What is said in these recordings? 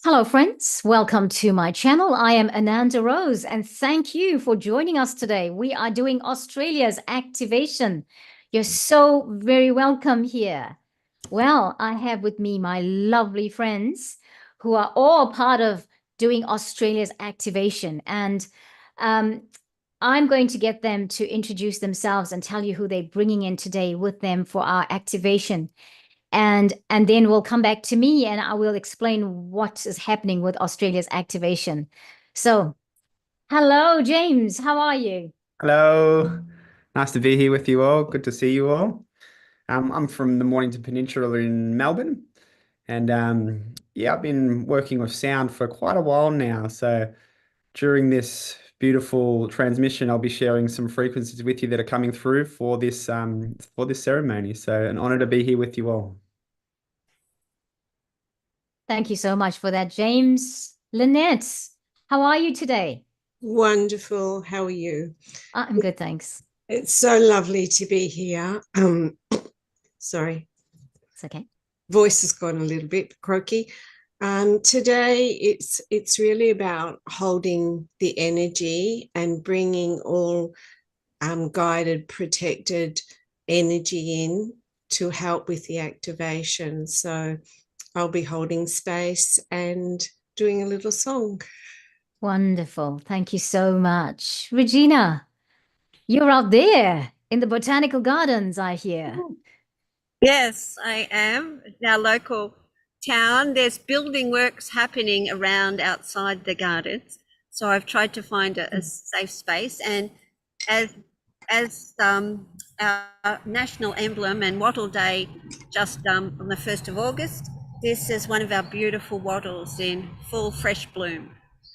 Hello, friends. Welcome to my channel. I am Ananda Rose, and thank you for joining us today. We are doing Australia's activation. You're so very welcome here. Well, I have with me my lovely friends who are all part of doing Australia's activation. And I'm going to get them to introduce themselves and tell you who they're bringing in today with them for our activation. And then we'll come back to me and I will explain what is happening with Australia's activation. So, hello, James. How are you? Hello, nice to be here with you all. Good to see you all. I'm from the Mornington Peninsula in Melbourne, and yeah, I've been working with sound for quite a while now. So during this beautiful transmission, I'll be sharing some frequencies with you that are coming through for this ceremony. So an honor to be here with you all. Thank you so much for that, James. Lynette, how are you today? Wonderful. How are you? I'm good, thanks. It's so lovely to be here. Sorry, It's okay. voice has gone a little bit croaky. Today, it's really about holding the energy and bringing all guided, protected energy in to help with the activation. So I'll be holding space and doing a little song. Wonderful. Thank you so much. Regina, you're out there in the botanical gardens, I hear. Yes, I am. Our local town, there's building works happening around outside the gardens. So I've tried to find a safe space. And as our national emblem and Wattle Day just on the 1st of August, this is one of our beautiful wattles in full fresh bloom.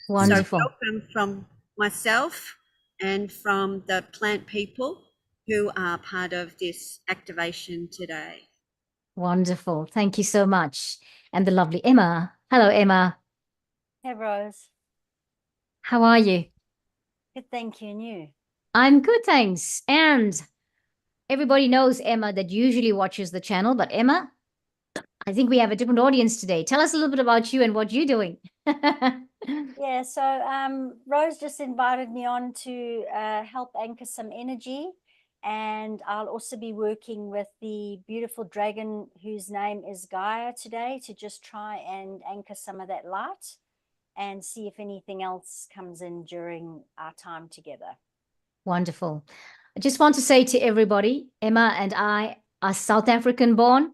So Wonderful. welcome from myself and from the plant people who are part of this activation today. Wonderful. Thank you so much. And the lovely Emma. Hello, Emma. Hey, Rose. How are you? Good, thank you. And you? I'm good, thanks. And everybody knows Emma that usually watches the channel, but Emma, I think we have a different audience today. Tell us a little bit about you and what you're doing. Yeah, so Rose just invited me on to help anchor some energy. And I'll also be working with the beautiful dragon whose name is Gaia today to just try and anchor some of that light and see if anything else comes in during our time together. Wonderful. I just want to say to everybody, Emma and I are South African born.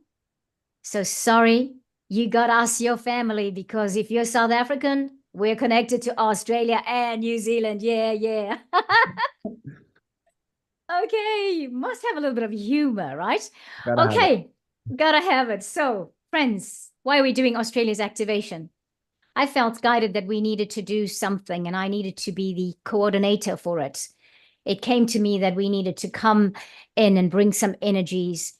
So sorry, you got us your family, because if you're South African, we're connected to Australia and New Zealand. Yeah, yeah. Okay, you must have a little bit of humor, right? Gotta have it. Okay, gotta have it. So, friends, why are we doing Australia's activation? I felt guided that we needed to do something and I needed to be the coordinator for it. It came to me that we needed to come in and bring some energies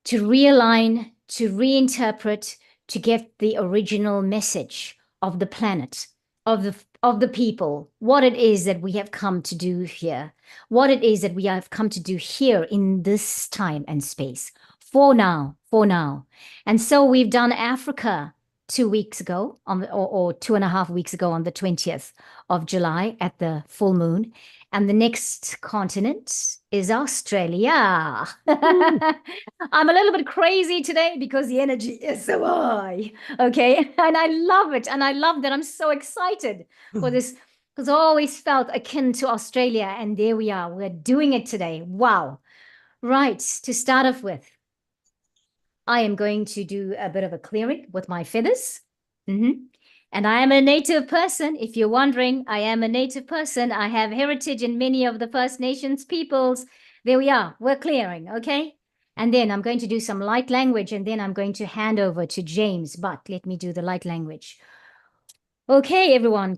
to realign, to reinterpret, to get the original message of the planet, of the people, what it is that we have come to do here, what it is that we have come to do here in this time and space for now, for now. And so we've done Africa 2 weeks ago or 2.5 weeks ago on the 20th of July at the full moon. And the next continent is Australia. I'm a little bit crazy today because the energy is so high. Okay. And I love it. And I love that I'm so excited for this because I always felt akin to Australia. And there we are. We're doing it today. Wow. Right. To start off with, I am going to do a bit of a clearing with my feathers. And I am a native person. If you're wondering, I am a native person. I have heritage in many of the First Nations peoples. There we are. We're clearing, okay? And then I'm going to do some light language, and then I'm going to hand over to James. But let me do the light language. Okay, everyone.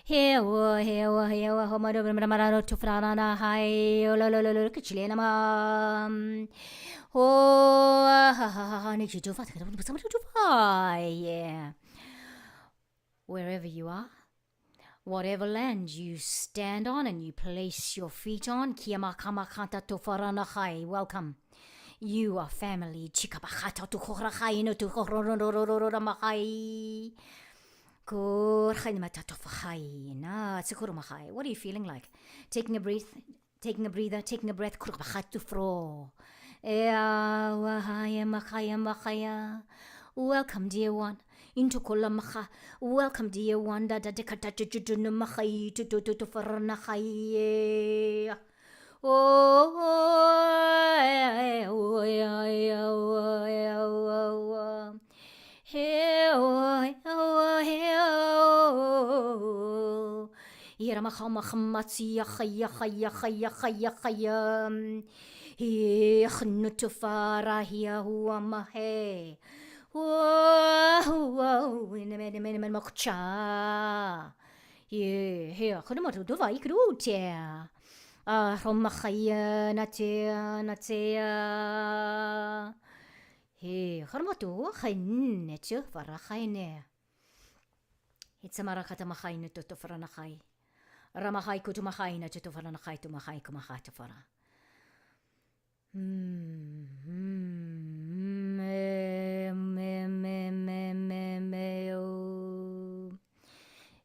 Hewa hewa hewa homado marano to frana hai olololo kichilena ma ho ha ha ha need you to fat somebody to yeah, wherever you are, Whatever land you stand on and you place your feet on, welcome. You are family. What are you feeling like? Taking a breath, taking a breather, taking a breath. Welcome, dear one. Into kolamacha. Welcome, dear one. Da da dekata jujunu machai to faranachai. Romachaya natea natea. He harmatu hain netu farahaine. It's a marakata mahaina to faranahai. Ramahai kutumahaina to faranahai to mahai kumahai to fara.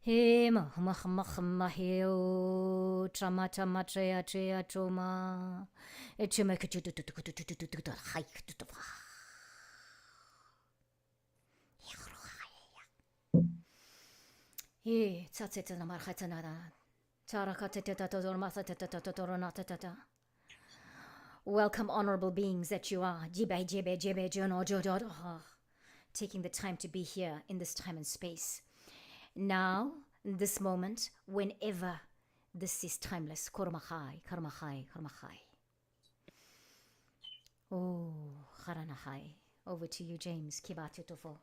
He mahmahmahmaheo tramata matrea trea troma. Welcome, honorable beings that you are. Taking the time to be here in this time and space. Now, this moment, whenever this is timeless. Kormachai, karmachai, karmachai. Oh, haranahai. Over to you, James. Kibatu tofo.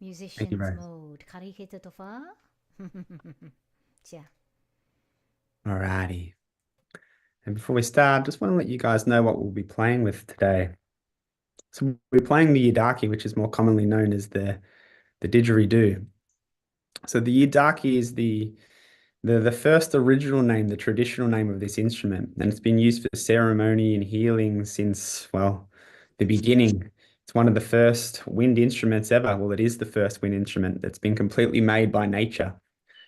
Musicians mode. Karikete tofa. Alrighty. And before we start, just want to let you guys know what we'll be playing with today. So we're playing the Yidaki, which is more commonly known as the didgeridoo. So the Yidaki is the first original name, the traditional name of this instrument, and it's been used for ceremony and healing since, well, the beginning. It's one of the first wind instruments ever. Well, it is the first wind instrument that's been completely made by nature.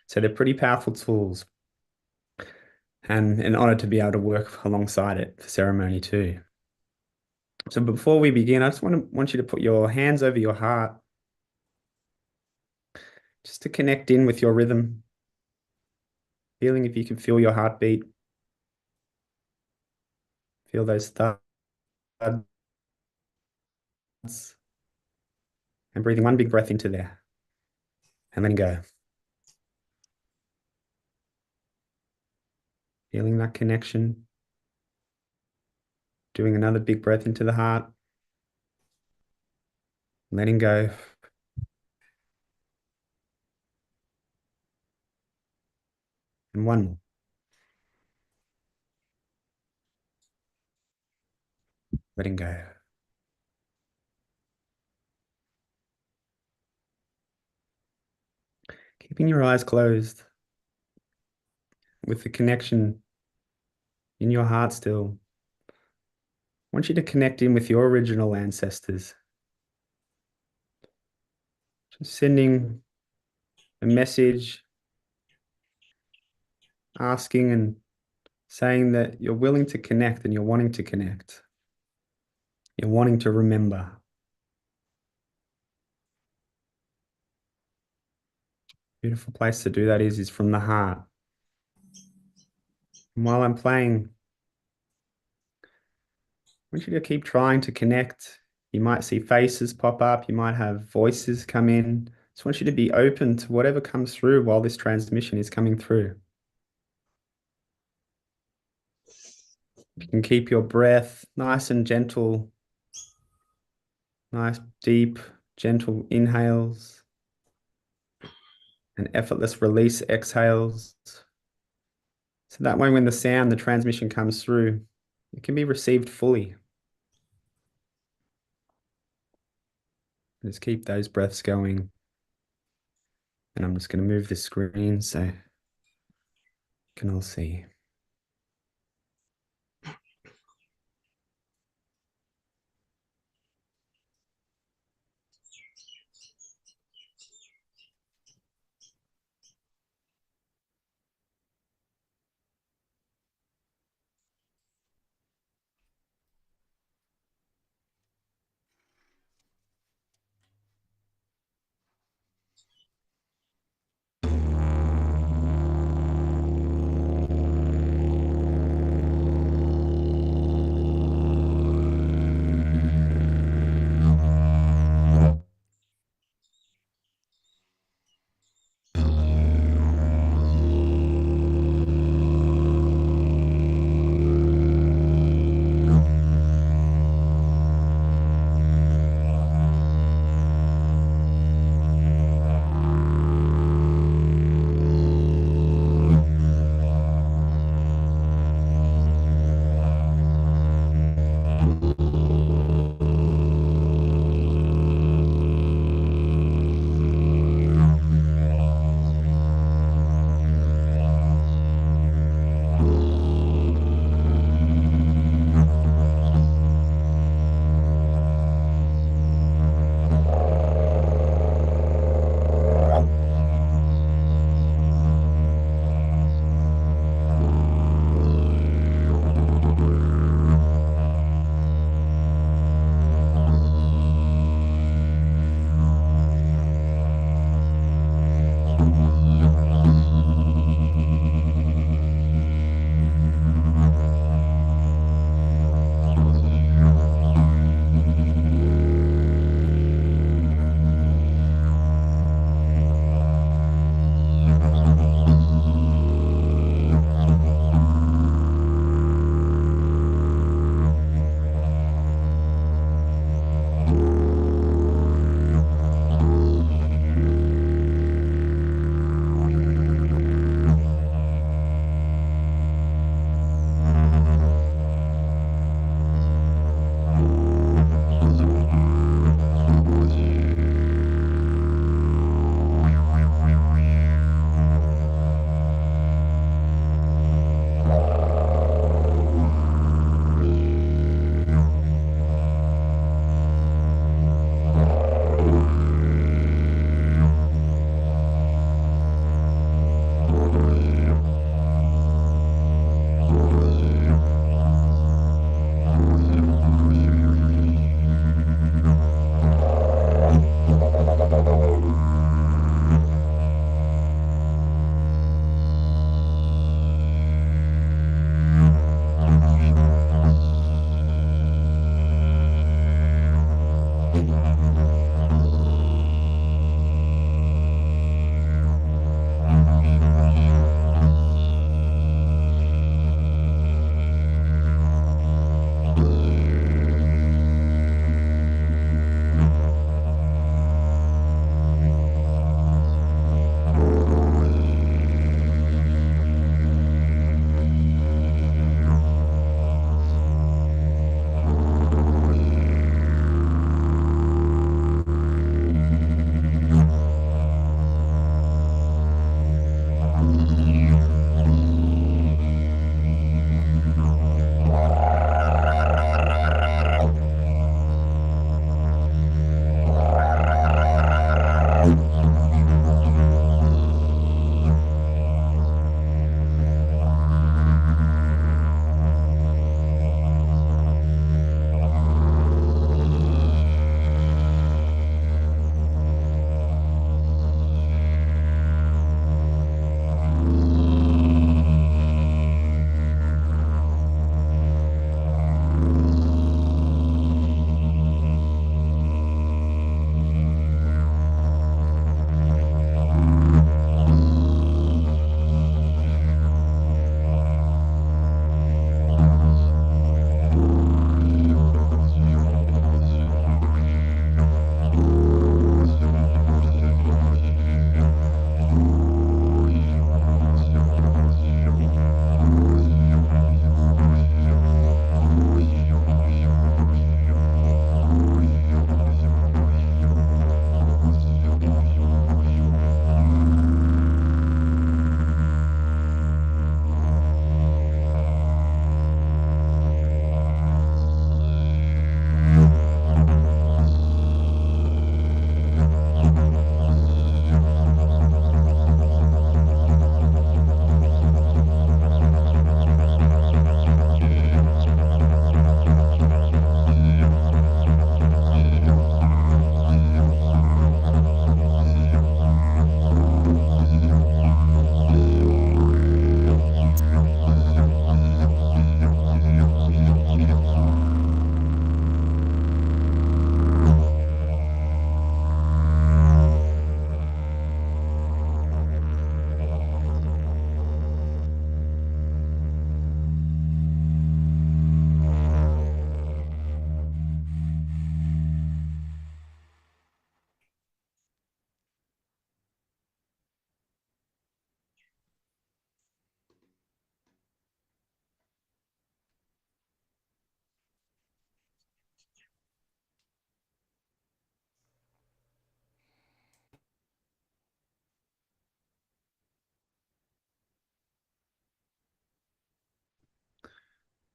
So they're pretty powerful tools, and an honor to be able to work alongside it for ceremony too. So before we begin, I just want you to put your hands over your heart, just to connect in with your rhythm, feeling if you can feel your heartbeat, feel those thuds, and breathing one big breath into there, and letting go. Feeling that connection, doing another big breath into the heart, letting go. And one more. Letting go. Keeping your eyes closed with the connection in your heart still. I want you to connect in with your original ancestors. Just sending a message, asking and saying that you're willing to connect and you're wanting to connect. You're wanting to remember. Beautiful place to do that is from the heart. And while I'm playing, I want you to keep trying to connect. You might see faces pop up. You might have voices come in. Just want you to be open to whatever comes through while this transmission is coming through. You can keep your breath nice and gentle. Nice, deep, gentle inhales and effortless release exhales. So that way when the transmission comes through, it can be received fully. Just keep those breaths going. And I'm just going to move the screen so you can all see.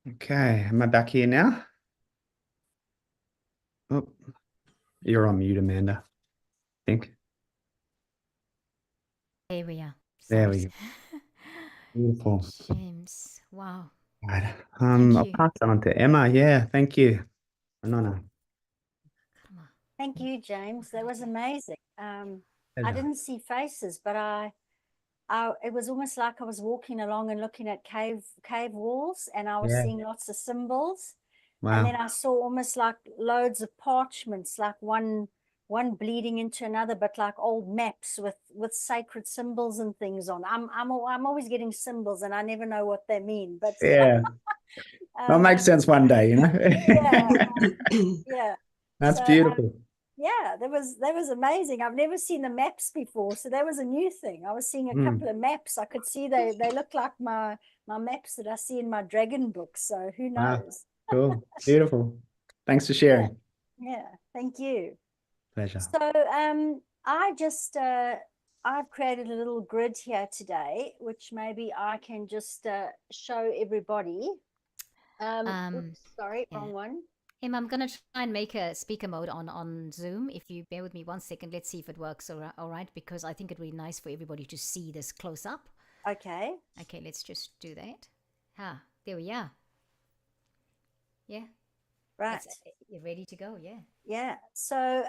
Okay, am I back here now? Oh, you're on mute, Amanda, I think. There we are. There Sorry. we go. Beautiful. James. Wow. Right. Thank I'll you. pass that on to Emma. Yeah, thank you. Ananda. Come on. Thank you, James. That was amazing. I Pleasure. didn't see faces, but it was almost like I was walking along and looking at cave walls, and I was Yeah. seeing lots of symbols. And Wow. then I saw almost like loads of parchments, like one bleeding into another, but like old maps with sacred symbols and things on. I'm always getting symbols, and I never know what they mean. But Yeah. That'll make sense one day, you know? yeah, yeah. That's So beautiful. yeah, that was amazing. I've never seen the maps before, so that was a new thing. I was seeing a couple of maps. I could see they look like my maps that I see in my dragon book. So who Wow. knows? Cool. Beautiful. Thanks for sharing. Yeah, thank you. Pleasure. So I just I've created a little grid here today, which maybe I can just show everybody. Oops, sorry, yeah. wrong one. Em, I'm going to try and make a speaker mode on Zoom. If you bear with me 1 second, let's see if it works all right, because I think it would be nice for everybody to see this close up. Okay. Okay, let's just do that. There we are. Yeah. Right. You're ready to go, yeah. Yeah. So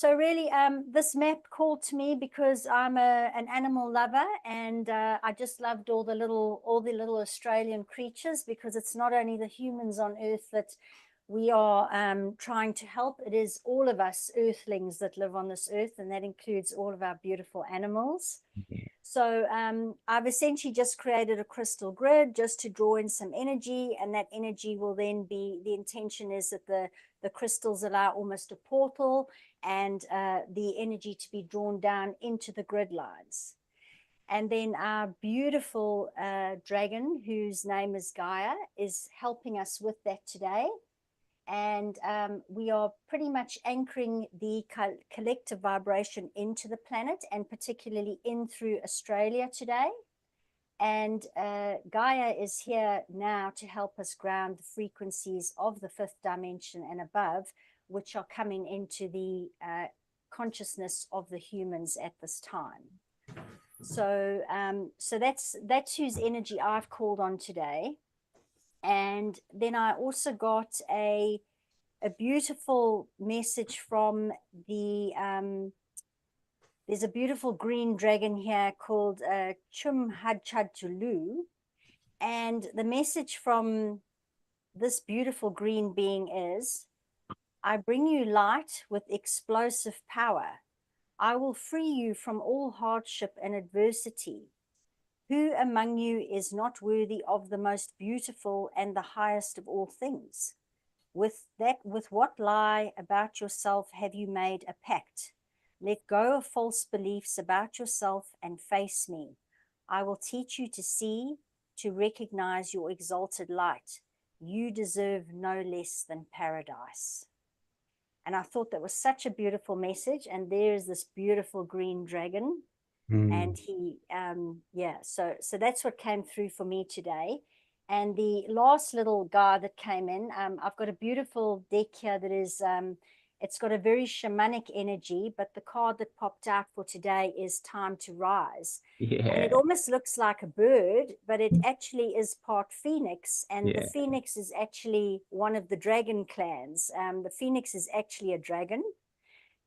really this map called to me because I'm an animal lover, and I just loved all the little Australian creatures, because it's not only the humans on earth that we are trying to help. It is all of us earthlings that live on this earth, and that includes all of our beautiful animals. So I've essentially just created a crystal grid just to draw in some energy, and that energy will then be, the intention is that the crystals allow almost a portal, and the energy to be drawn down into the grid lines. And then our beautiful dragon, whose name is Gaia, is helping us with that today. And we are pretty much anchoring the collective vibration into the planet, and particularly in through Australia today. And Gaia is here now to help us ground the frequencies of the fifth dimension and above, which are coming into the consciousness of the humans at this time. So that's whose energy I've called on today. And then I also got a beautiful message from the there's a beautiful green dragon here called Chumhadchadjulu, and the message from this beautiful green being is, I bring you light with explosive power. I will free you from all hardship and adversity. Who among you is not worthy of the most beautiful and the highest of all things? With what lie about yourself have you made a pact? Let go of false beliefs about yourself and face me. I will teach you to see, to recognize your exalted light. You deserve no less than paradise. And I thought that was such a beautiful message. And there's this beautiful green dragon. And he, so that's what came through for me today. And the last little guy that came in, I've got a beautiful deck here that is, it's got a very shamanic energy, but the card that popped out for today is Time to Rise. Yeah. And it almost looks like a bird, but it actually is part phoenix. And Yeah. the phoenix is actually one of the dragon clans. The phoenix is actually a dragon.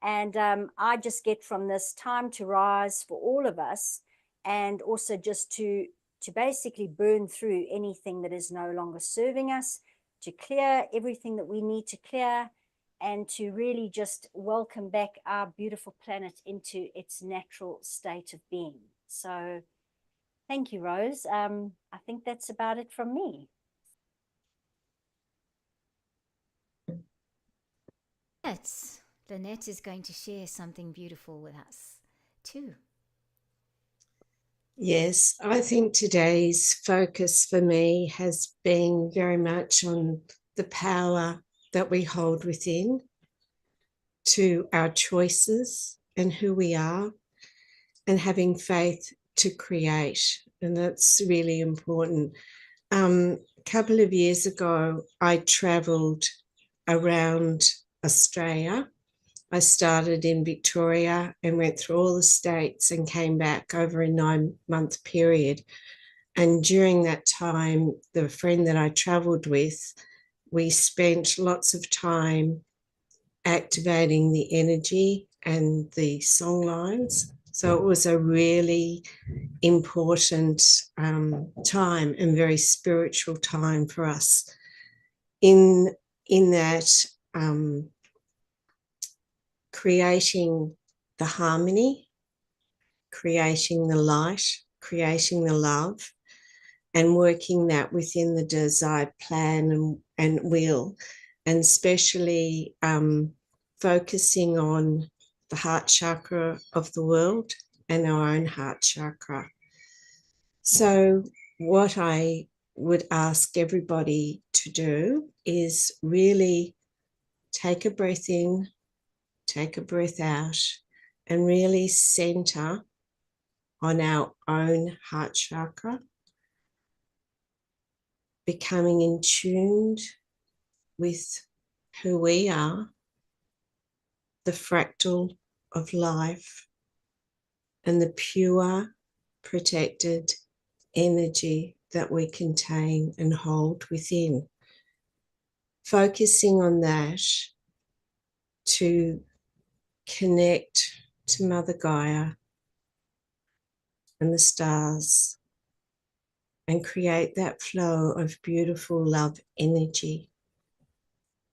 And I just get from this time to rise for all of us, and also just to basically burn through anything that is no longer serving us, to clear everything that we need to clear, and to really just welcome back our beautiful planet into its natural state of being. So thank you, Rose. I think that's about it from me. Lynette is going to share something beautiful with us too. Yes, I think today's focus for me has been very much on the power that we hold within, to our choices and who we are, and having faith to create. And that's really important. A couple of years ago, I travelled around Australia. I started in Victoria and went through all the states and came back over a 9-month period. And during that time, the friend that I travelled with, we spent lots of time activating the energy and the song lines. So it was a really important time and very spiritual time for us. In that, creating the harmony, creating the light, creating the love, and working that within the desired plan and will, and especially focusing on the heart chakra of the world and our own heart chakra. So what I would ask everybody to do is really take a breath in, take a breath out, and really center on our own heart chakra, becoming in tune with who we are, the fractal of life, and the pure, protected energy that we contain and hold within. Focusing on that to connect to Mother Gaia and the stars and create that flow of beautiful love energy,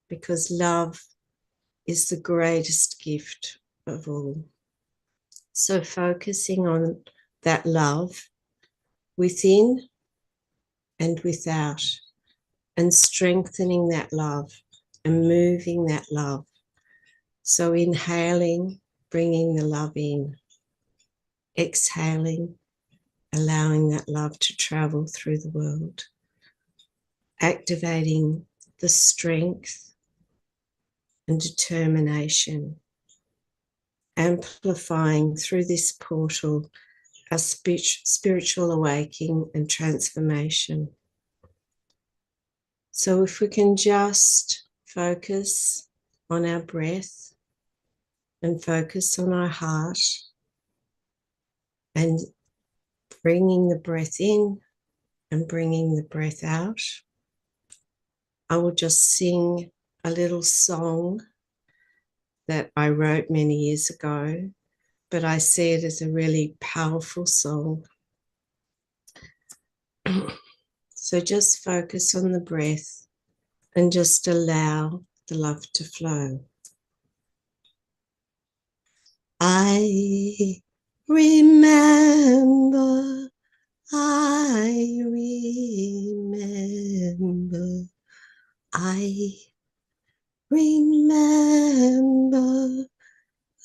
because love is the greatest gift of all. So focusing on that love within and without, and strengthening that love and moving that love. So inhaling, bringing the love in, exhaling, allowing that love to travel through the world, activating the strength and determination, amplifying through this portal a spiritual awakening and transformation. So if we can just focus on our breath and focus on our heart and bringing the breath in and bringing the breath out, I will just sing a little song that I wrote many years ago, but I see it as a really powerful song. So just focus on the breath and just allow the love to flow. I remember, I remember, I remember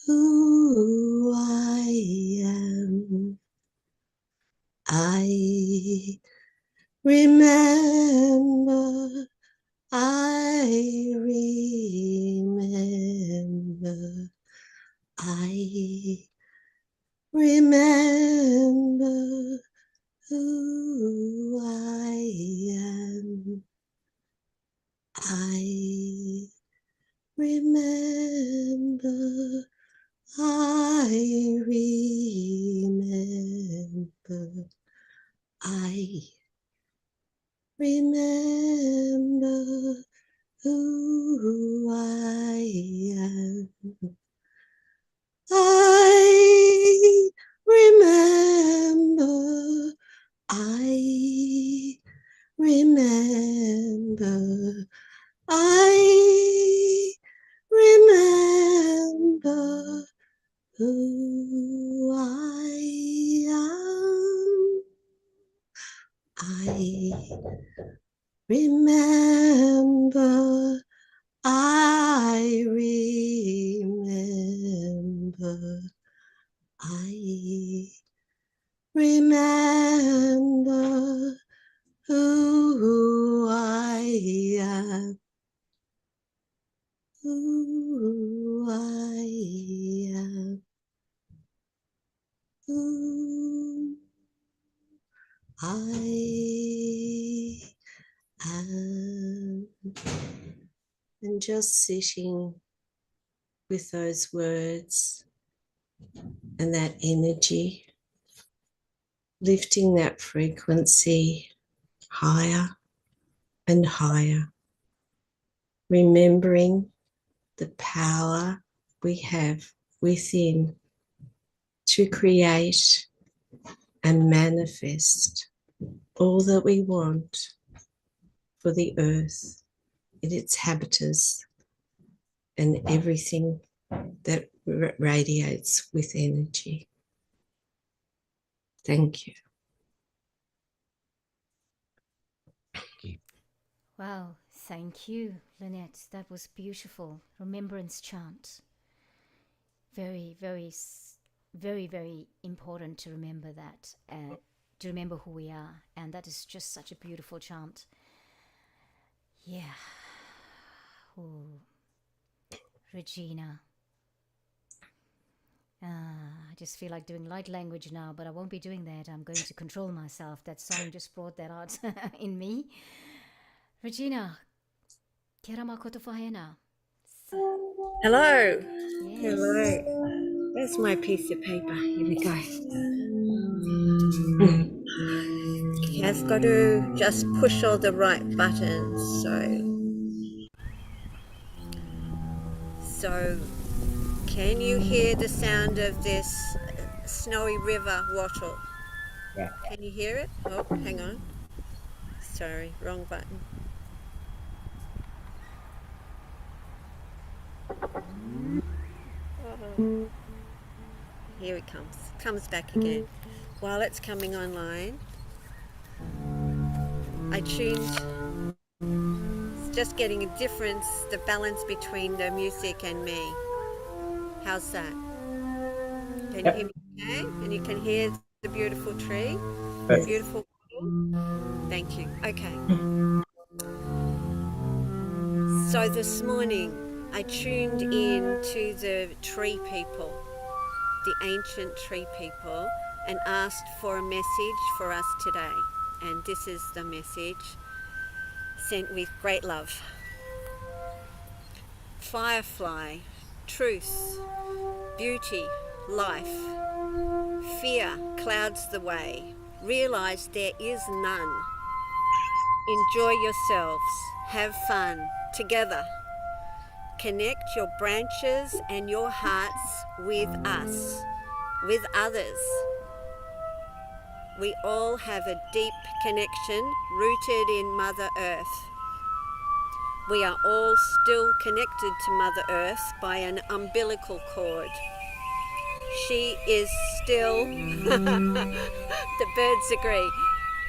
who I am. I remember, I remember, I remember who I am. I remember, I remember, I remember who I am. I remember, I remember, I remember who I am. I remember, I remember, I remember who I am, who I am, who I And just sitting with those words and that energy, lifting that frequency higher and higher, remembering the power we have within to create and manifest all that we want for the earth and its habitats and everything that radiates with energy. Thank you. Wow, thank you, Lynette. That was beautiful. Remembrance chant. Very, very important to remember that, to remember who we are. And that is just such a beautiful chant. Yeah. Ooh. Regina. I just feel like doing light language now, but I won't be doing that. I'm going to control myself. That song just brought that out in me. Regina, kia ora mākoto whahena. Hello. Yes. Hello. There's my piece of paper. Here we go. I've got to just push all the right buttons. So can you hear the sound of this snowy river wattle? Yeah. Can you hear it? Oh, hang on. Sorry, wrong button. Oh. Here it comes. Comes back again. While it's coming online, I tuned. It's just getting a difference, the balance between the music and me. How's that? Can you hear me okay? And you can hear the beautiful tree? Perfect. Beautiful. Thank you. Okay. So this morning, I tuned in to the tree people, the ancient tree people, and asked for a message for us today. And this is the message sent with great love. Firefly, truth, beauty, life. Fear clouds the way. Realize there is none. Enjoy yourselves. Have fun together. Connect your branches and your hearts with us, with others. We all have a deep connection rooted in Mother Earth. We are all still connected to Mother Earth by an umbilical cord. She is still, the birds agree,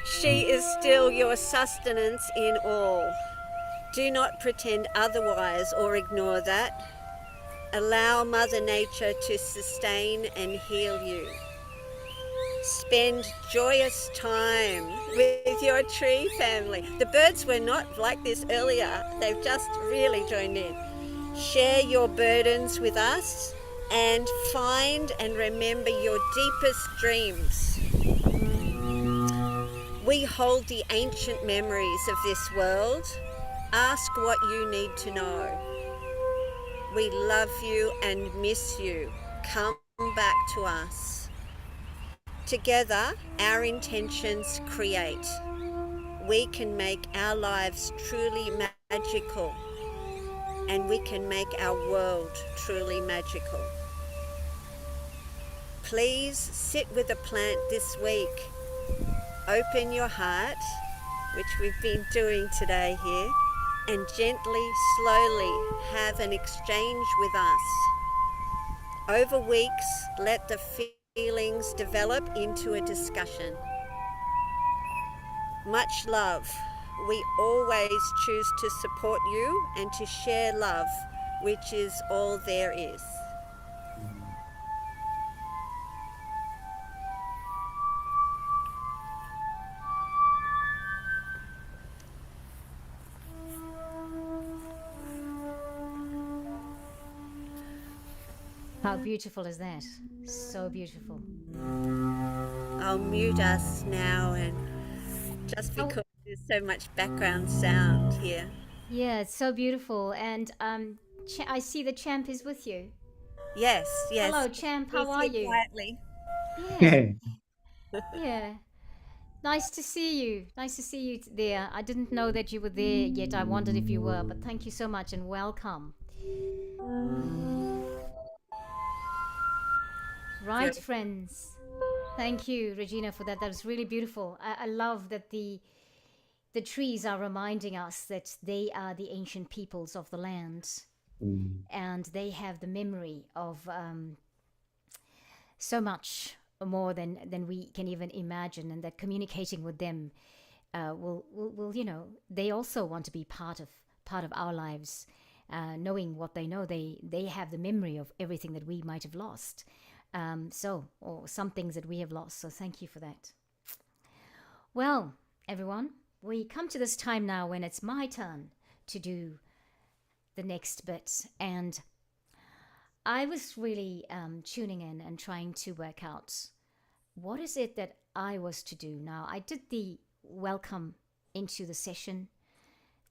she is still your sustenance in all. Do not pretend otherwise or ignore that. Allow Mother Nature to sustain and heal you. Spend joyous time with your tree family. The birds were not like this earlier. They've just really joined in. Share your burdens with us and find and remember your deepest dreams. We hold the ancient memories of this world. Ask what you need to know. We love you and miss you. Come back to us. Together, our intentions create. We can make our lives truly magical, and we can make our world truly magical. Please sit with a plant this week. Open your heart, which we've been doing today here, and gently, slowly have an exchange with us. Over weeks, let the feelings develop into a discussion. Much love. We always choose to support you and to share love, which is all there is. How beautiful is that? So beautiful. I'll mute us now, and just because this so much background sound here. Yeah, it's so beautiful. And I see the champ is with you. Yes, yes. Hello, champ. How He's are here you? quietly. Yeah, yeah. Nice to see you. Nice to see you there. I didn't know that you were there yet. I wondered if you were, but thank you so much and welcome. Right, friends. Thank you, Regina, for that. That was really beautiful. I love that the trees are reminding us that they are the ancient peoples of the land, and they have the memory of so much more than we can even imagine, and that communicating with them will they also want to be part of our lives, knowing what they know. They have the memory of everything that we might have lost, or some things that we have lost. So thank you for that. Well, everyone, we come to this time now when it's my turn to do the next bit, and I was really tuning in and trying to work out what is it that I was to do. Now, I did the welcome into the session,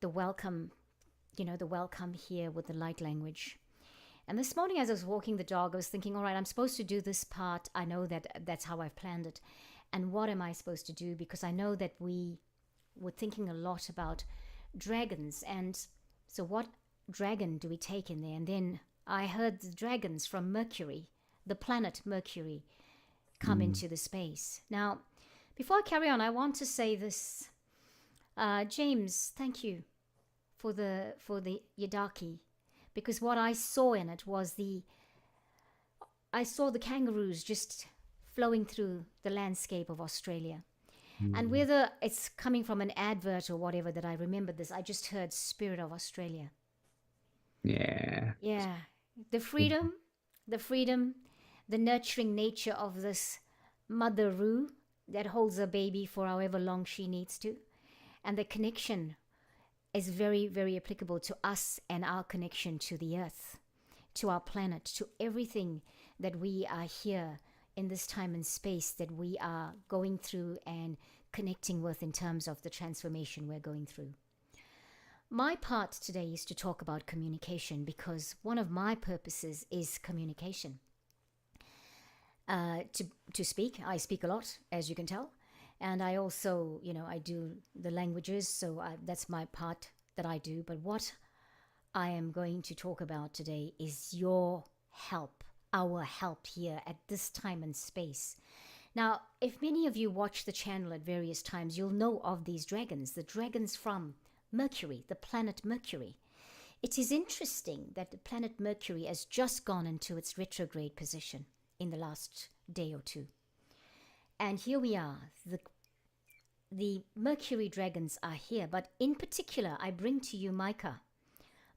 the welcome here with the light language. And this morning as I was walking the dog, I was thinking, all right, I'm supposed to do this part. I know that that's how I've planned it. And what am I supposed to do? Because I know that we were thinking a lot about dragons. And so what dragon do we take in there? And then I heard the dragons from Mercury, the planet Mercury, come into the space. Now, before I carry on, I want to say this. James, thank you for the Yidaki, because what I saw in it was I saw the kangaroos just flowing through the landscape of Australia. And whether it's coming from an advert or whatever that I remembered this, I just heard Spirit of Australia. Yeah. Yeah. The freedom, the nurturing nature of this mother-roo that holds a baby for however long she needs to. And the connection is very, very applicable to us and our connection to the earth, to our planet, to everything that we are here in this time and space that we are going through and connecting with in terms of the transformation we're going through. My part today is to talk about communication, because one of my purposes is communication. To speak, I speak a lot, as you can tell. And I also, I do the languages, so that's my part that I do. But what I am going to talk about today is your help, our help here at this time and space. Now, if many of you watch the channel at various times, you'll know of these dragons, the dragons from Mercury, the planet Mercury. It is interesting that the planet Mercury has just gone into its retrograde position in the last day or two. And here we are, the Mercury dragons are here, but in particular, I bring to you Micah.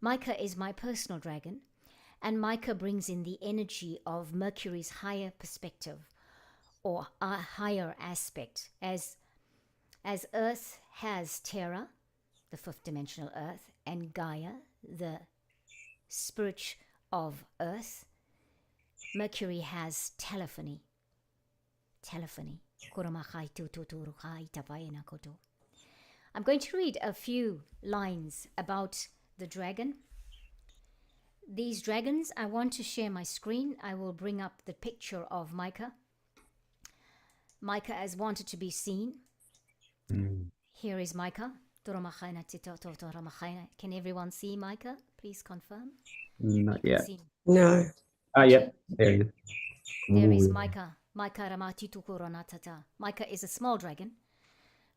Micah is my personal dragon, and Micah brings in the energy of Mercury's higher perspective, or a higher aspect, as Earth has Terra, the fifth dimensional Earth, and Gaia, the spirit of Earth. Mercury has telephony. I'm going to read a few lines about the dragon. These dragons, I want to share my screen. I will bring up the picture of Micah. Micah has wanted to be seen. Here is Micah. Can everyone see Micah? Please confirm. Not yet. No. Yeah. There he is. There is Micah. Micah is a small dragon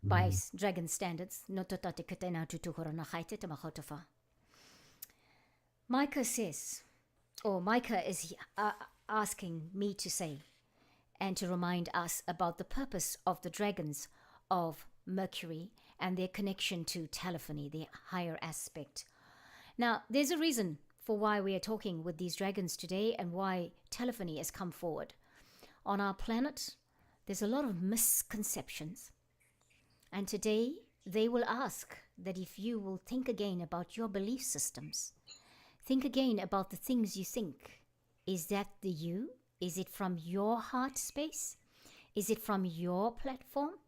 by dragon standards. Micah says, or Micah is asking me to say and to remind us about the purpose of the dragons of Mercury and their connection to telephony, the higher aspect. Now, there's a reason for why we are talking with these dragons today and why telephony has come forward. On our planet, there's a lot of misconceptions. And today, they will ask that if you will think again about your belief systems, think again about the things you think. Is that the you? Is it from your heart space? Is it from your platform?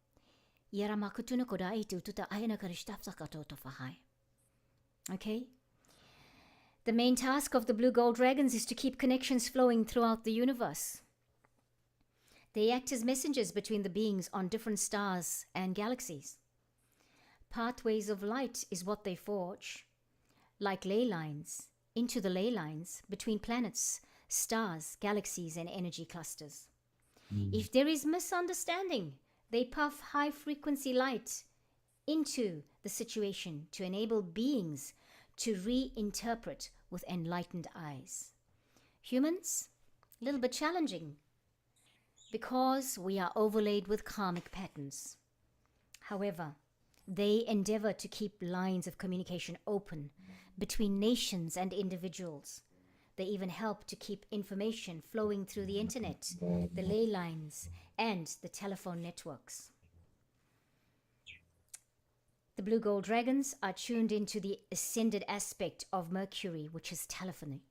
Okay? The main task of the blue gold dragons is to keep connections flowing throughout the universe. They act as messengers between the beings on different stars and galaxies. Pathways of light is what they forge, like ley lines, into the ley lines between planets, stars, galaxies, and energy clusters. If there is misunderstanding, they puff high-frequency light into the situation to enable beings to reinterpret with enlightened eyes. Humans, a little bit challenging because we are overlaid with karmic patterns. However, they endeavor to keep lines of communication open between nations and individuals. They even help to keep information flowing through the internet, the ley lines, and the telephone networks. The blue gold dragons are tuned into the ascended aspect of Mercury, which is telephony.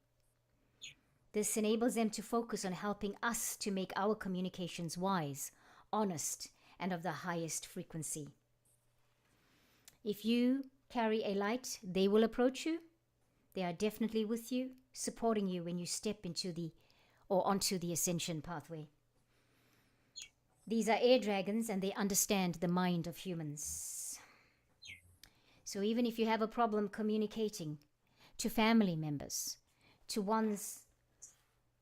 This enables them to focus on helping us to make our communications wise, honest, and of the highest frequency. If you carry a light, they will approach you. They are definitely with you, supporting you when you step into onto the ascension pathway. These are air dragons, and they understand the mind of humans. So even if you have a problem communicating to family members, to ones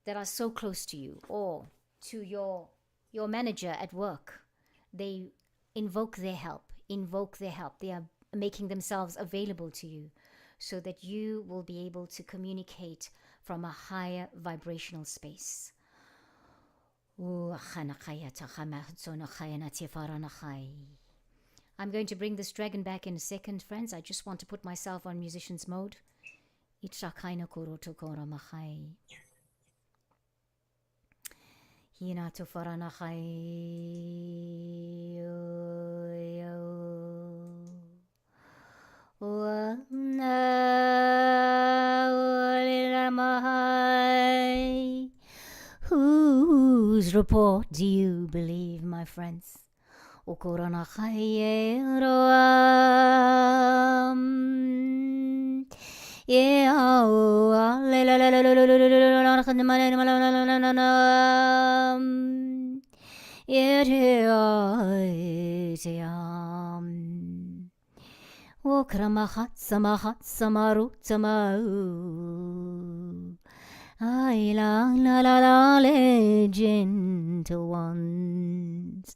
that are so close to you, or to your manager at work, they invoke their help. They are making themselves available to you so that you will be able to communicate from a higher vibrational space. I'm going to bring this dragon back in a second, friends. I just want to put myself on musician's mode. Hinato faranachai whose report do you believe, my friends? Ay la la la la le gentle ones.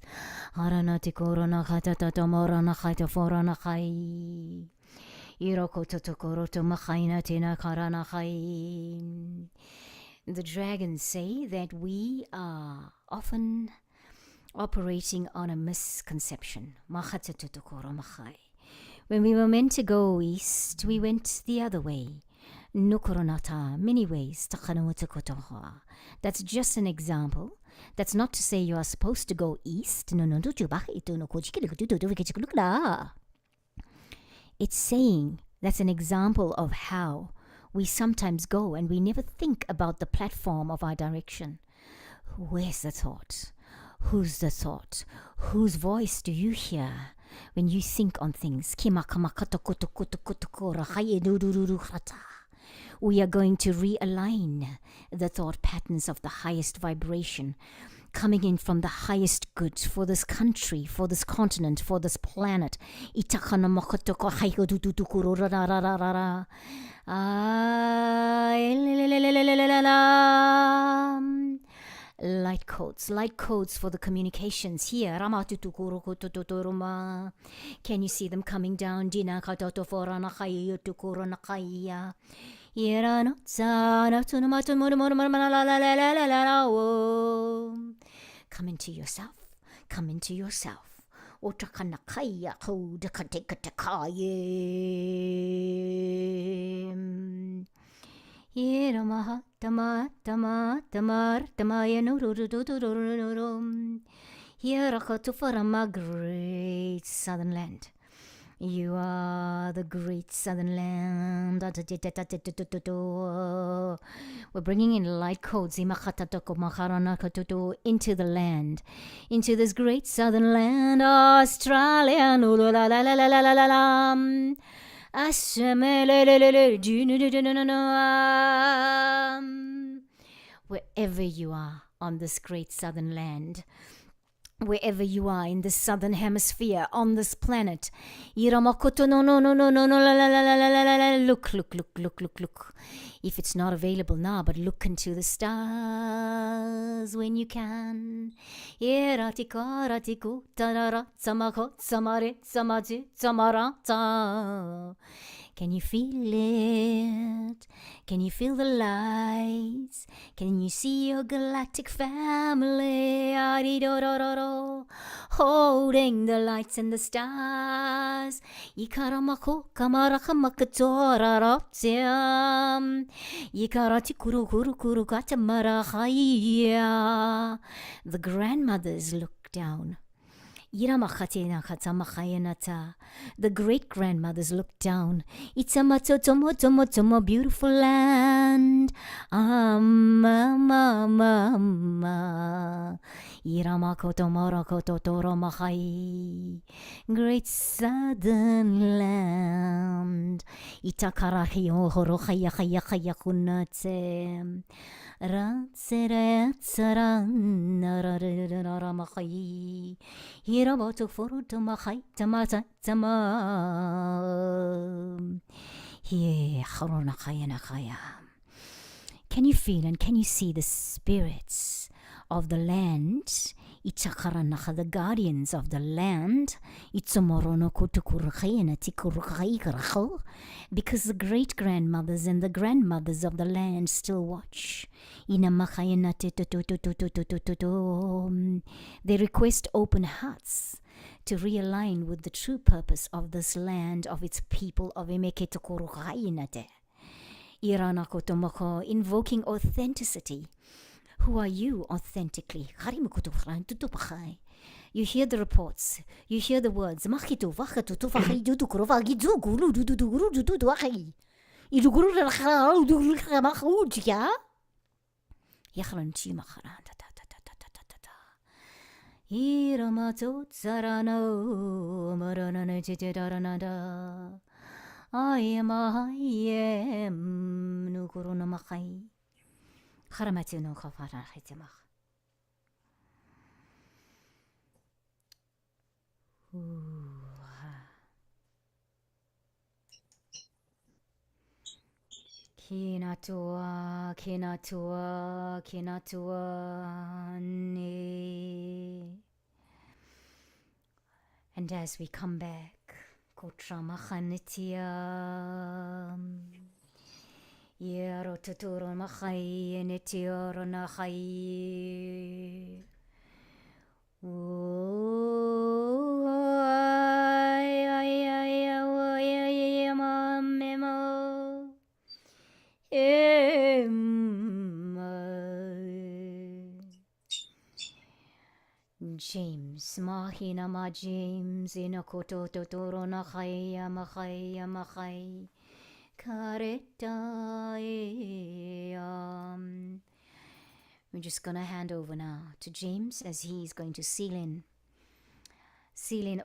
Haranati korona khata tata morana khata forana khai. Iroko totokoroto makhaina tina karana khai. The dragons say that we are often operating on a misconception. Makhata totokoro makhai. When we were meant to go east, we went the other way. Nukoronata, many ways. That's just an example. That's not to say you are supposed to go east. It's saying that's an example of how we sometimes go and we never think about the platform of our direction. Where's the thought? Who's the thought? Whose voice do you hear when you think on things? We are going to realign the thought patterns of the highest vibration, coming in from the highest good for this country, for this continent, for this planet. Light codes for the communications here. Can you see them coming down? Come into yourself. Come into yourself. Here from a great southern land. You are the great southern land. We're bringing in light codes into the land, into this great southern land, Australia. Wherever you are on this great southern land, wherever you are in the southern hemisphere on this planet, look. If it's not available now, but look into the stars when you can. Can you feel it? Can you feel the lights? Can you see your galactic family? Holding the lights and the stars. The grandmothers look down. The great grandmothers look down. It's a beautiful land. Great southern land. Can you feel and can you see the spirits of the land? The guardians of the land. Because the great grandmothers and the grandmothers of the land still watch. They request open hearts to realign with the true purpose of this land, of its people, of invoking authenticity. Who are you authentically? You hear the reports. You hear the words. I am Karamatino Kafara Hitimach. Kinatua, ne. And as we come back, Kotramachanitia. Yero tuturo machai netioro nachai. James, mahina ma James, inakoto totoro nachai amachai. We're just going to hand over now to James as he's going to seal in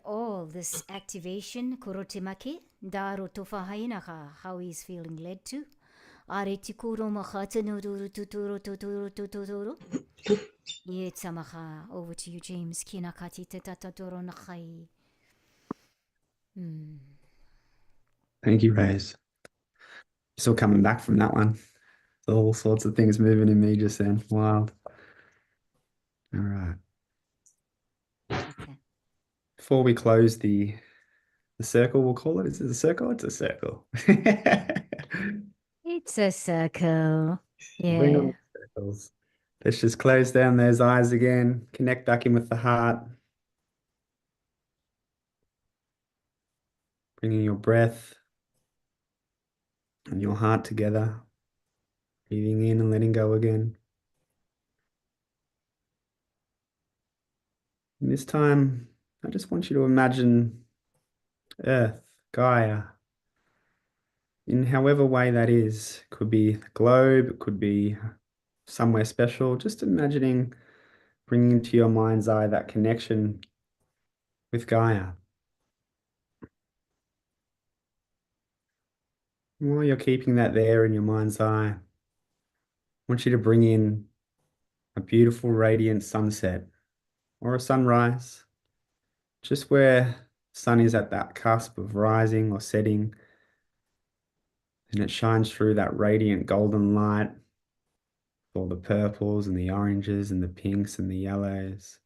all this activation. Kurotimaki, daru tofahainaha, how he's feeling led to. Aretikuro mahatanuru tuturu tuturu tuturu. Yetsamaha, over to you, James. Kinakati tetatoro nachai. Thank you, Rose. Still coming back from that one. All sorts of things moving in me just then. Wild. All right. Okay. Before we close the circle, we'll call it. Is it a circle? It's a circle. It's a circle. Yeah. Bring on the circles. Let's just close down those eyes again. Connect back in with the heart. Bringing your breath and your heart together. Breathing in and letting go again. And this time, I just want you to imagine Earth Gaia, in however way that is. Could be the globe, it could be somewhere special. Just imagining bringing into your mind's eye that connection with Gaia. While you're keeping that there in your mind's eye, I want you to bring in a beautiful radiant sunset or a sunrise, just where sun is at that cusp of rising or setting, and it shines through that radiant golden light, all the purples and the oranges and the pinks and the yellows,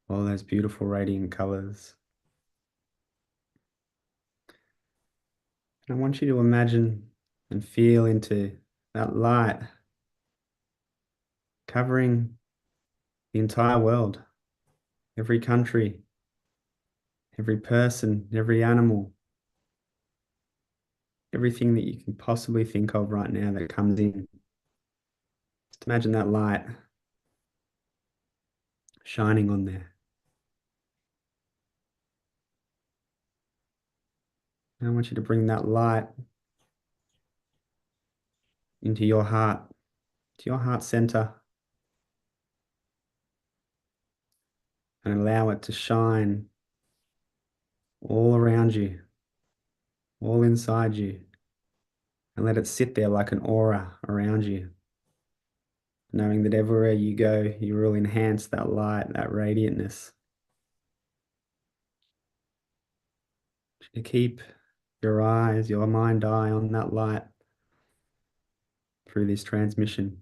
all those beautiful radiant colors. And I want you to imagine and feel into that light covering the entire world, every country, every person, every animal, everything that you can possibly think of right now that comes in. Just imagine that light shining on there. And I want you to bring that light into your heart, to your heart center, and allow it to shine all around you, all inside you, and let it sit there like an aura around you, knowing that everywhere you go, you will enhance that light, that radiantness. To keep your eyes, your mind eye on that light through this transmission,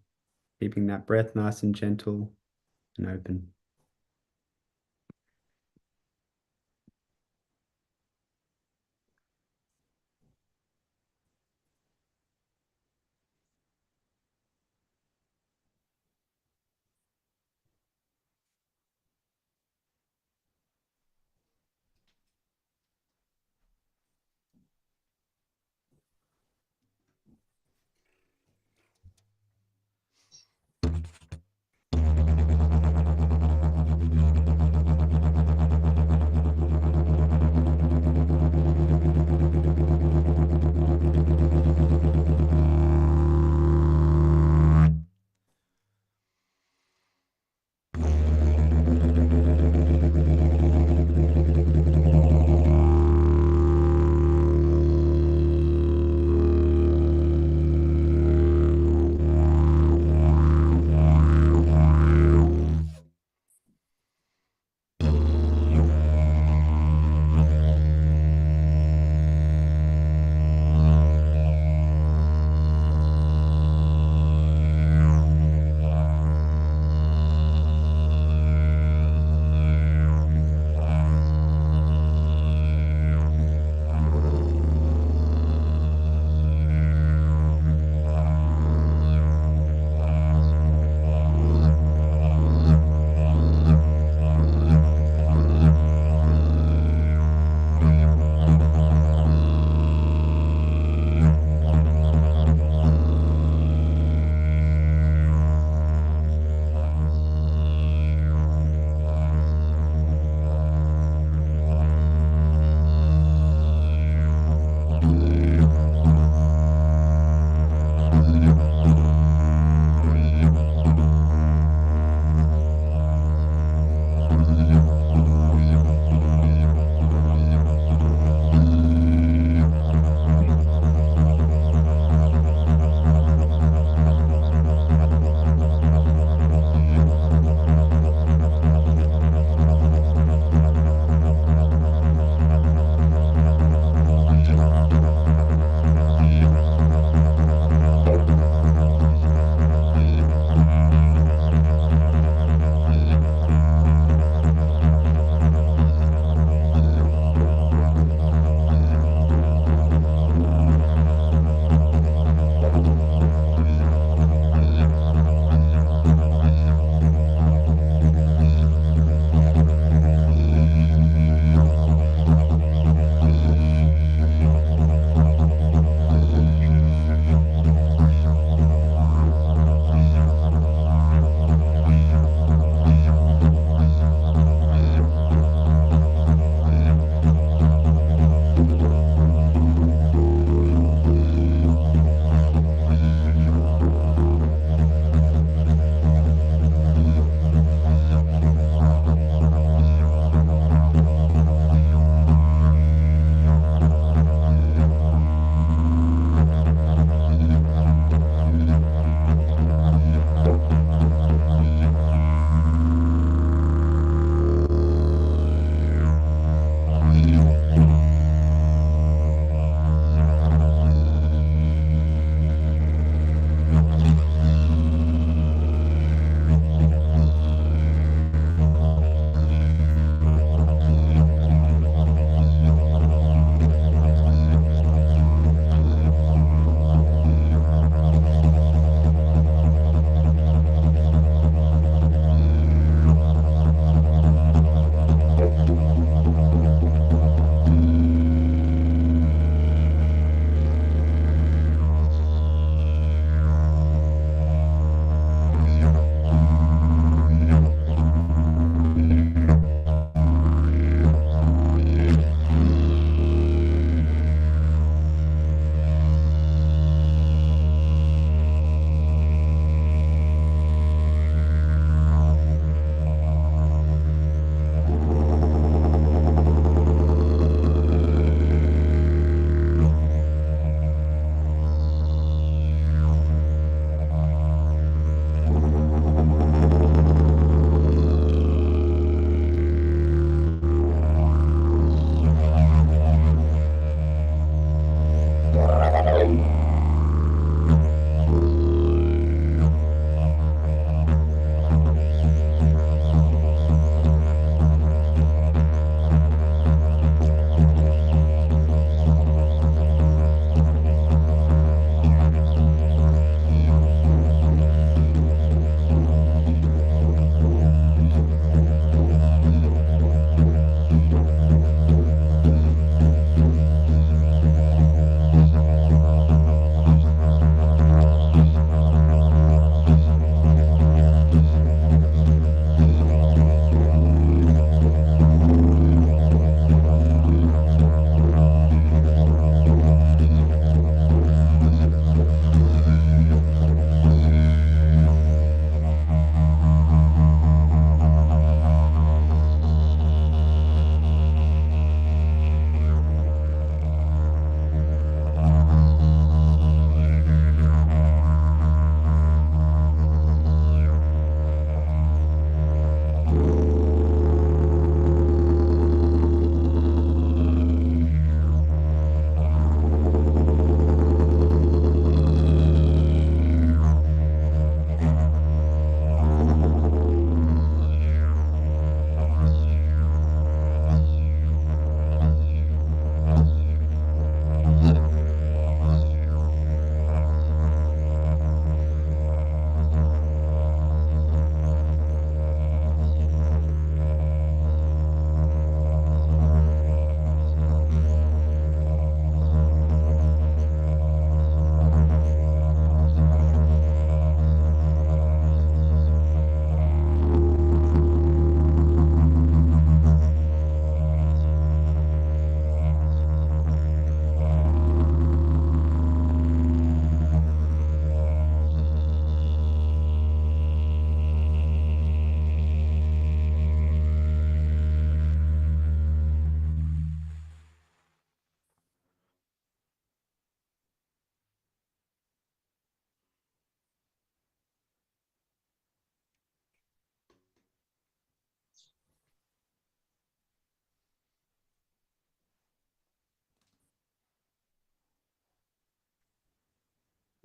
keeping that breath nice and gentle and open.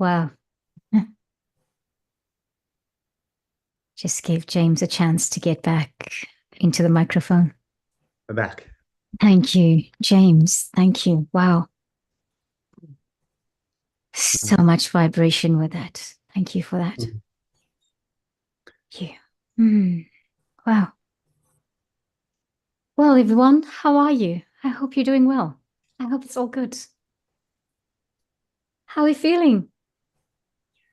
Wow. Just gave James a chance to get back into the microphone. We're back. Thank you, James. Thank you. Wow. So much vibration with that. Thank you for that. Thank you. Wow. Well, everyone, how are you? I hope you're doing well. I hope it's all good. How are we feeling?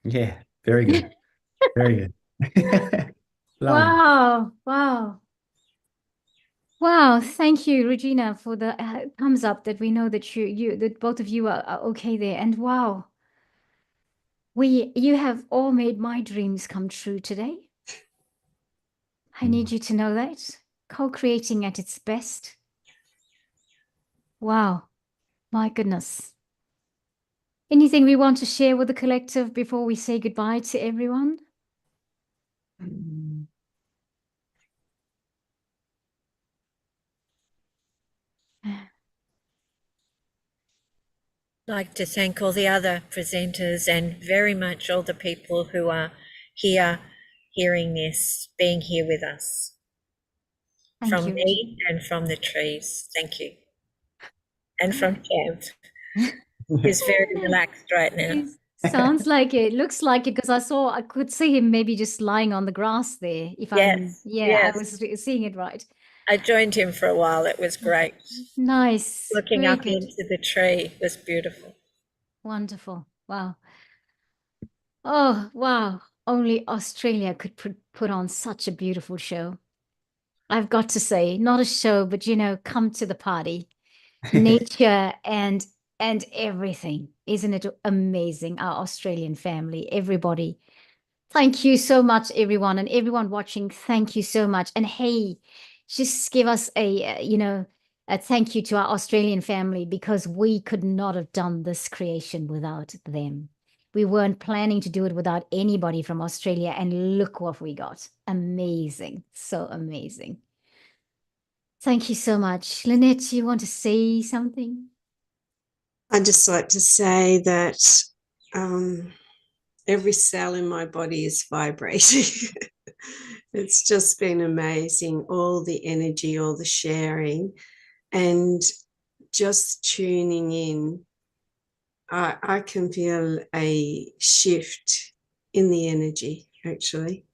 Yeah, very good. Very good. Loving it. Wow. Wow. Wow. Thank you, Regina, for the thumbs up that we know that that both of you are okay there. And wow, you have all made my dreams come true today. I need you to know that. Co-creating at its best. Wow. My goodness. Anything we want to share with the collective before we say goodbye to everyone? I'd like to thank all the other presenters and very much all the people who are here hearing this, being here with us. Thank From you, me and from the trees. Thank you. And from Champ, who's very relaxed right now. Sounds like it. Looks like it because I could see him maybe just lying on the grass there. I was seeing it right. I joined him for a while. It was great. Nice. Looking Very up good. into the tree was beautiful. Wonderful. Wow. Oh, wow. Only Australia could put on such a beautiful show. I've got to say, not a show, but come to the party. Nature and everything. Isn't it amazing? Our Australian family, everybody. Thank you so much, everyone, and everyone watching. Thank you so much. And hey, just give us a thank you to our Australian family because we could not have done this creation without them. We weren't planning to do it without anybody from Australia, and look what we got. Amazing. So amazing. Thank you so much. Lynette, you want to say something? I'd just like to say that every cell in my body is vibrating. It's just been amazing, all the energy, all the sharing, and just tuning in. I can feel a shift in the energy, actually,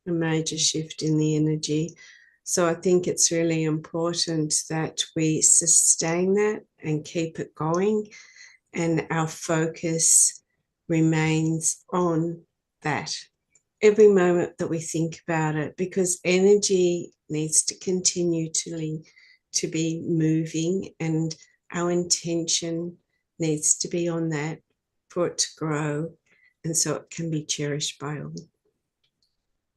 a major shift in the energy. So I think it's really important that we sustain that and keep it going, and our focus remains on that every moment that we think about it, because energy needs to continue to be moving, and our intention needs to be on that for it to grow, and so it can be cherished by all.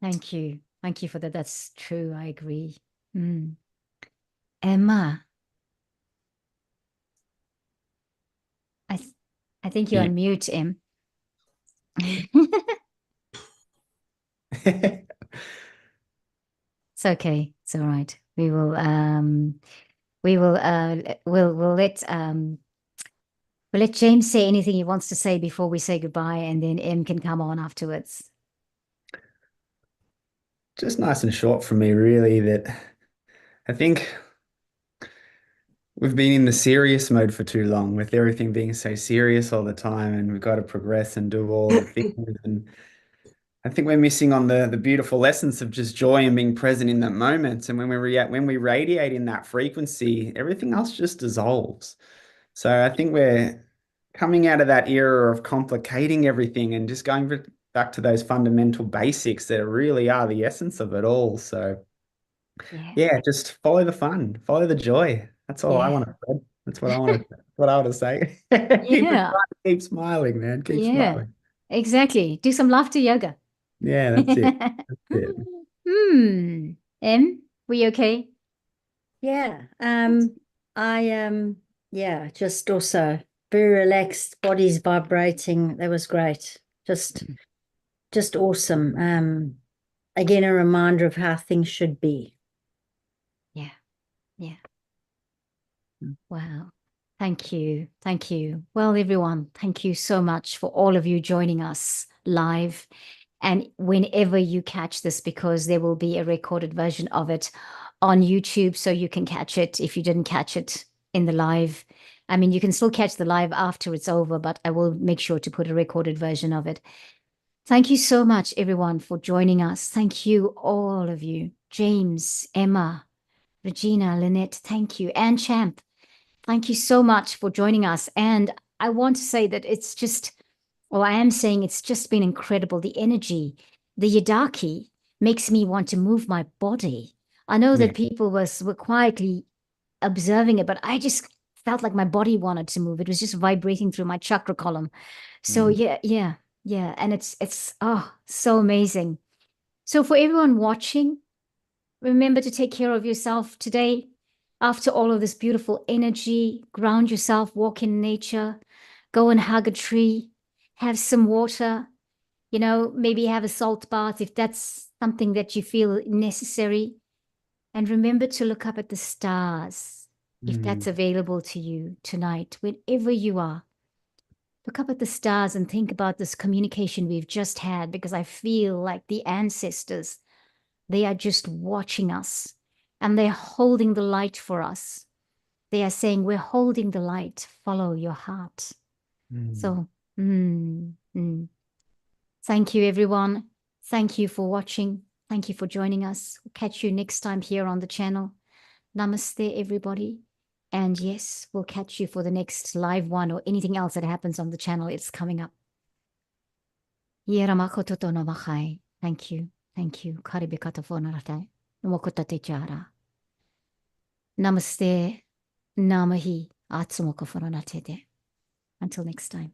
Thank you. Thank you for that. That's true. I agree. Emma, I think you're on mute, Em. It's okay. It's all right. We'll let James say anything he wants to say before we say goodbye, and then Em can come on afterwards. Just nice and short from me, really, that I think we've been in the serious mode for too long, with everything being so serious all the time, and we've got to progress and do all the things. And I think we're missing on the beautiful essence of just joy and being present in that moment. And when we radiate in that frequency, everything else just dissolves. So I think we're coming out of that era of complicating everything and just going back to those fundamental basics that really are the essence of it all. So yeah, just follow the fun, follow the joy. That's all I want to say. That's what I want to say. Keep it fun, keep smiling, man. Keep smiling. Exactly. Do some laughter yoga. Yeah, that's it. That's it. Em, were you okay? Yeah. Just also very relaxed, body's vibrating. That was great. Just awesome. Again, a reminder of how things should be. Yeah. Wow. Thank you. Thank you. Well, everyone, thank you so much for all of you joining us live. And whenever you catch this, because there will be a recorded version of it on YouTube, so you can catch it if you didn't catch it in the live. I mean, you can still catch the live after it's over, but I will make sure to put a recorded version of it. Thank you so much, everyone, for joining us. Thank you, all of you. James, Emma, Regina, Lynette, thank you. And Champ, thank you so much for joining us. And I want to say that it's just, or I am saying it's just been incredible. The energy, the Yidaki makes me want to move my body. I know that people were quietly observing it, but I just felt like my body wanted to move. It was just vibrating through my chakra column. So yeah. And it's so amazing. So for everyone watching, remember to take care of yourself today. After all of this beautiful energy, ground yourself, walk in nature, go and hug a tree, have some water, maybe have a salt bath if that's something that you feel necessary. And remember to look up at the stars if that's available to you tonight, wherever you are. Look up at the stars and think about this communication we've just had, because I feel like the ancestors, they are just watching us and they're holding the light for us. They are saying, we're holding the light, follow your heart. So, thank you, everyone. Thank you for watching. Thank you for joining us. We'll catch you next time here on the channel. Namaste, everybody. And yes, we'll catch you for the next live one or anything else that happens on the channel. It's coming up. Thank you. Thank you. Namaste. Namahi. Until next time.